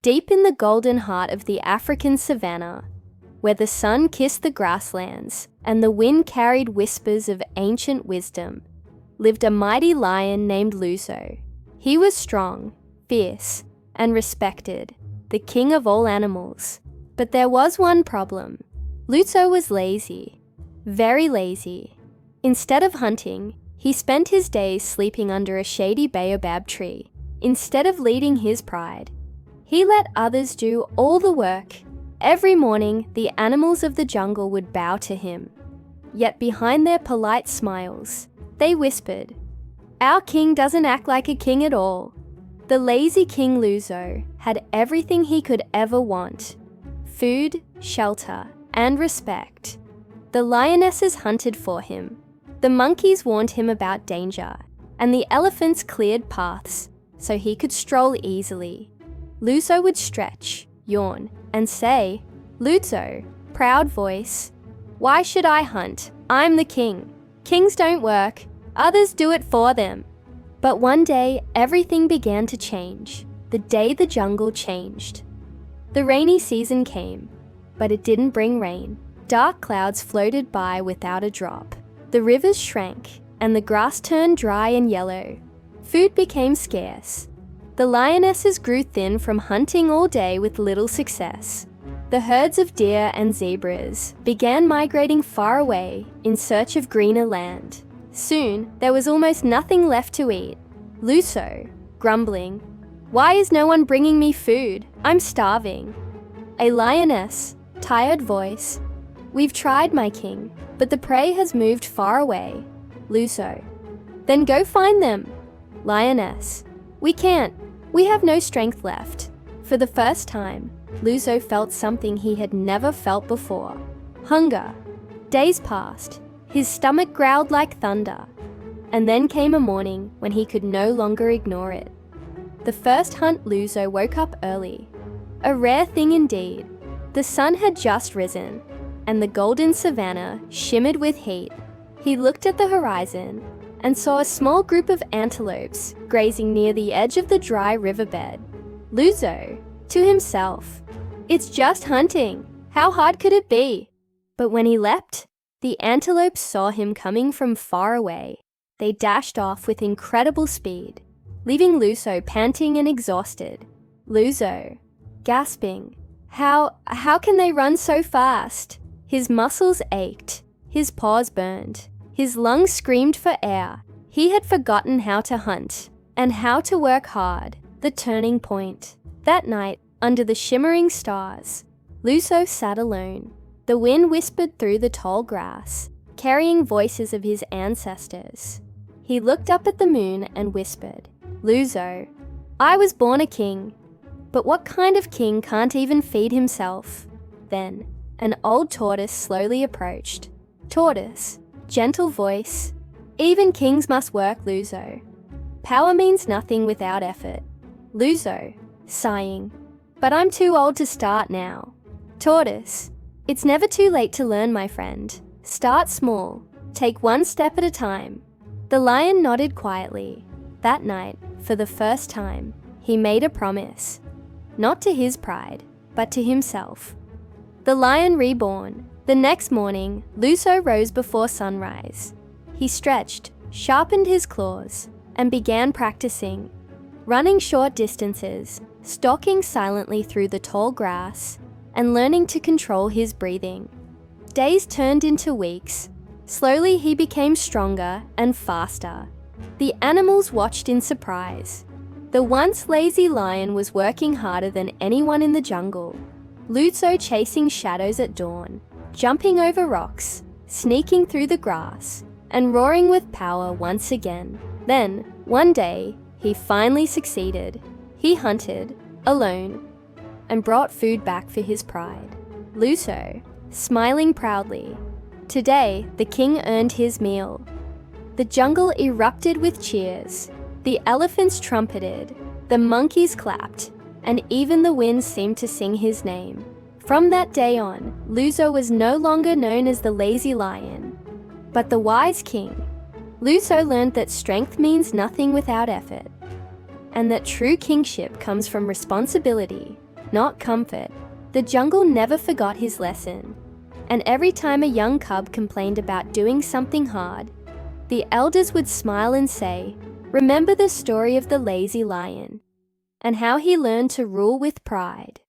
deep in the golden heart of the African savannah, where the sun kissed the grasslands and the wind carried whispers of ancient wisdom, lived a mighty lion named Luzo. He was strong, fierce, and respected, the king of all animals. But there was one problem. Luzo was lazy, very lazy. Instead of hunting, he spent his days sleeping under a shady baobab tree. Instead of leading his pride, he let others do all the work. Every morning, the animals of the jungle would bow to him. Yet behind their polite smiles, they whispered, "Our king doesn't act like a king at all." The lazy King Luzo had everything he could ever want: food, shelter, and respect. The lionesses hunted for him, the monkeys warned him about danger, and the elephants cleared paths so he could stroll easily. Luzo would stretch, yawn, and say, "Luzo, proud voice, why should I hunt? I'm the king. Kings don't work, others do it for them." But one day, everything began to change. The day the jungle changed. The rainy season came, but it didn't bring rain. Dark clouds floated by without a drop. The rivers shrank, and the grass turned dry and yellow. Food became scarce. The lionesses grew thin from hunting all day with little success. The herds of deer and zebras began migrating far away in search of greener land. Soon, there was almost nothing left to eat. Luzo, grumbling, "Why is no one bringing me food? I'm starving." A lioness, tired voice, "We've tried, my king, but the prey has moved far away." Luzo, "Then go find them." Lioness, "We can't. We have no strength left." For the first time, Luzo felt something he had never felt before: hunger. Days passed. His stomach growled like thunder. And then came a morning when he could no longer ignore it. The first hunt, Luzo woke up early. A rare thing indeed. The sun had just risen, and the golden savannah shimmered with heat. He looked at the horizon and saw a small group of antelopes grazing near the edge of the dry riverbed. Luzo, to himself, "It's just hunting. How hard could it be?" But when he leapt, the antelopes saw him coming from far away. They dashed off with incredible speed, leaving Luzo panting and exhausted. Luzo, gasping, How can they run so fast?" His muscles ached, his paws burned, his lungs screamed for air. He had forgotten how to hunt and how to work hard. The turning point. That night, under the shimmering stars, Luzo sat alone. The wind whispered through the tall grass, carrying voices of his ancestors. He looked up at the moon and whispered, "Luzo, I was born a king, but what kind of king can't even feed himself?" Then, an old tortoise slowly approached. "Tortoise, gentle voice, even kings must work, Luzo. Power means nothing without effort." Luzo, sighing, "But I'm too old to start now." Tortoise, "It's never too late to learn, my friend. Start small. Take one step at a time." The lion nodded quietly. That night, for the first time, he made a promise. Not to his pride, but to himself. The lion reborn. The next morning, Luzo rose before sunrise. He stretched, sharpened his claws, and began practicing. Running short distances, stalking silently through the tall grass, and learning to control his breathing. Days turned into weeks. Slowly he became stronger and faster. The animals watched in surprise. The once lazy lion was working harder than anyone in the jungle. Luzo chasing shadows at dawn, jumping over rocks, sneaking through the grass, and roaring with power once again. Then, one day, he finally succeeded. He hunted, alone, and brought food back for his pride. Luzo, smiling proudly. Today, the king earned his meal. The jungle erupted with cheers. The elephants trumpeted, the monkeys clapped, and even the wind seemed to sing his name. From that day on, Luzo was no longer known as the lazy lion, but the wise king. Luzo learned that strength means nothing without effort, and that true kingship comes from responsibility, not comfort, the jungle never forgot his lesson. And every time a young cub complained about doing something hard, the elders would smile and say, "Remember the story of the lazy lion, and how he learned to rule with pride."